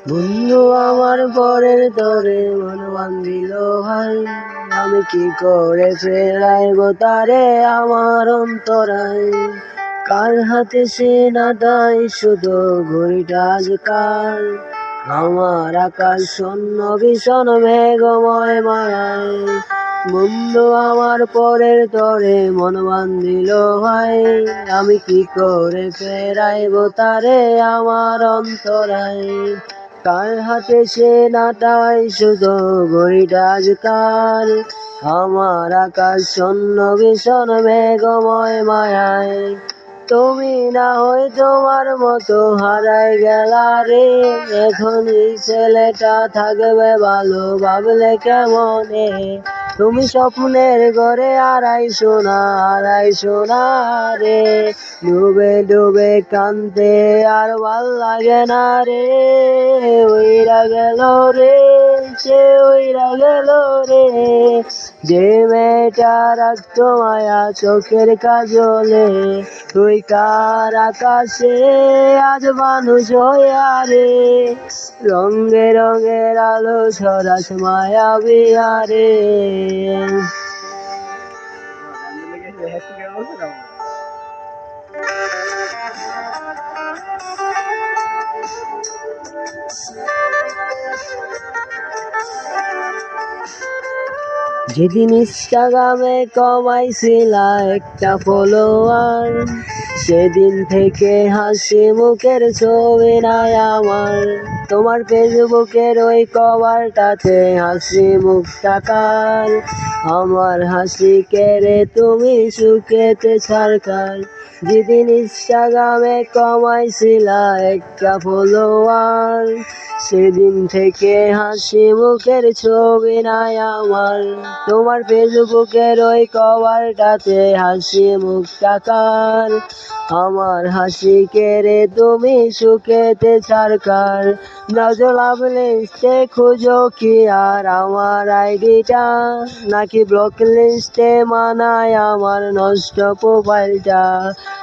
বন্ধু আমার পরের তরে মন বান্ধিল ভাই, আমি কি করে ফেরাইব তারে আমার অন্তরায়। কার হাতে সে নাটাই শুধু ঘড়িটা আজকাল, আমার আকাশ শূন্য ভীষণ মেঘময় মায়ায়। বন্ধু আমার পরের তরে মন বান্ধিল ভাই, আমি কি করে ফেরাইব তারে আমার অন্তরায়। কার হাতে সে নাটাই শুধু ঘড়িটা আজকাল, আমার আকাশ শূন্য ভীষণ মেঘময় মায়ায়। তুমি না হয় তোমার মতো হারাই গেলা রে, এখন এই ছেলেটা থাকবে ভালো ভাবলে কেমনে। তুমি স্বপ্নের ঘরে আড়াইশো না রে, ডুবে ডুবে কান্দে আর ভাল লাগে না রে। ওইরা গেল রে, সে ওইরা গেল রে, যে মেয়েটা রাখতো মায়া চোখের কাজলে। তুই কার আকাশে আজ মানুষ হইয়া রে, রঙে রঙের আলো ছড়াস মায়া বিহারে। যেদিন ইনস্টাগ্রামে কমাইছিলা একটা ফলোয়ার, সেদিন থেকে হাসি মুখের ছবি নাই আমার। তোমার ফেসবুকের ওই কভারটাতে হাসি মুখটা কার, আমার হাসি কেড়ে তুমি সুখেতে সরকার। যেদিন ইনস্টাগ্রামে কমাইছিলা একটা ফলোয়ার, সেদিন থেকে হাসি মুখের ছবি নাই আমার। তোমার ফেসবুকের ওই কভারটাতে হাসি মুখটা কার, আমার হাসি কেড়ে তুমি সুখেতে সরকার। নজর লাভ লিস্টে খুঁজো কি আর আমার আইডিটা, নাকি ব্লক লিস্টে মানায় আমার নষ্ট প্রোফাইলটা।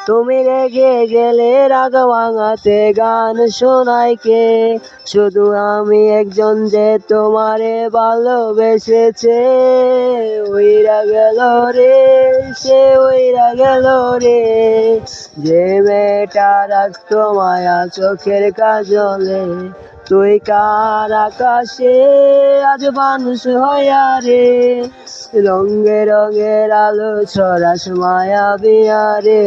তুমি রেগে গেলে রাগ ভাঙাতে গান শোনাই কে, শুধু আমি একজন যে তোমারে ভালোবেসেছে। ওইরা গেল রে, সে ওইরা গেল রে, যে মেয়েটা রাখতো মায়া চোখের কাজলে। তুই কার আকাশে আজ মানুষ হইয়া রে, রঙে রঙের আলো ছড়াস মায়া বিহারে।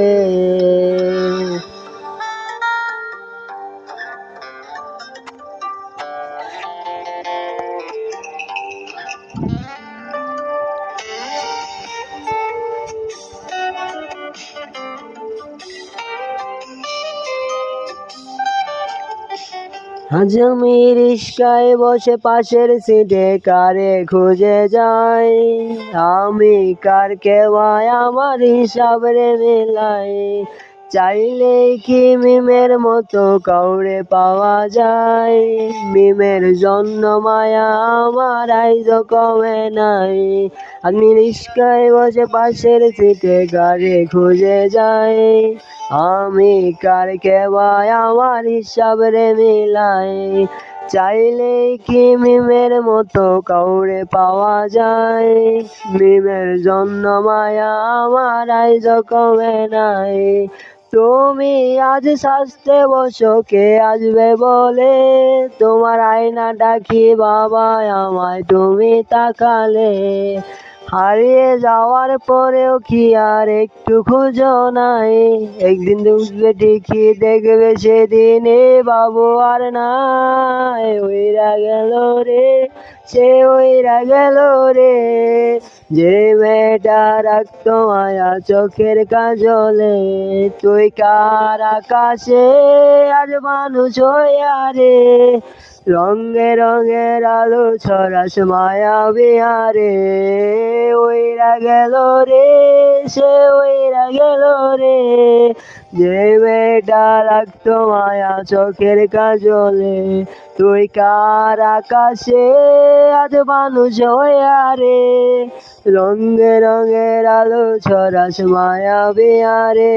আজ আমি রিস্কায় বসে পাশের সিটে কারে খুঁজে যাই, আমি কার কেওয়ায় আমার হিসাব রে মেলাই। চাইলে কি মিমের মতো কাউরে পাওয়া যায়, মিমের জন্য মায়া আমার আইজ কমে নাই। আমি রিস্কায় বসে পাশের সিটে কারে খুঁজে যাই, আমি কার কেওয়ায় আমার হিসাব রে মিলাই। চাইলে কি মিমের মতো কাউরে পাওয়া যায়, মিমের জন্য মায়া আমার আইজ কমে নাই। তুমি আজ সাজতে বসো কে আসবে বলে, তোমার আয়না ডাকি বাবা আমায় তুমি তাকালে। হারিয়ে যাওয়ার পরেও কি আর একটু খুঁজো নাই, একদিন বুঝবে ঠিকই দেখবে সেদিনে বাবু আর নাই। ওইরা গেল রে, সে ওইরা গেল রে, যে মেয়েটা রাখতো মায়া চোখের কাজলে। তুই কার আকাশে আজ মানুষ হইয়া রে, রঙে রঙের আলো ছড়াস মায়া বিহারে। ওইরা গেল রে, সে ওইরা গেল রে, যে মেয়েটা রাখতো মায়া চোখের কাজলে। তুই কার আকাশে আজ মানুষ হইয়া রে, রঙে রঙের আলো ছড়াস মায়া বিহারে।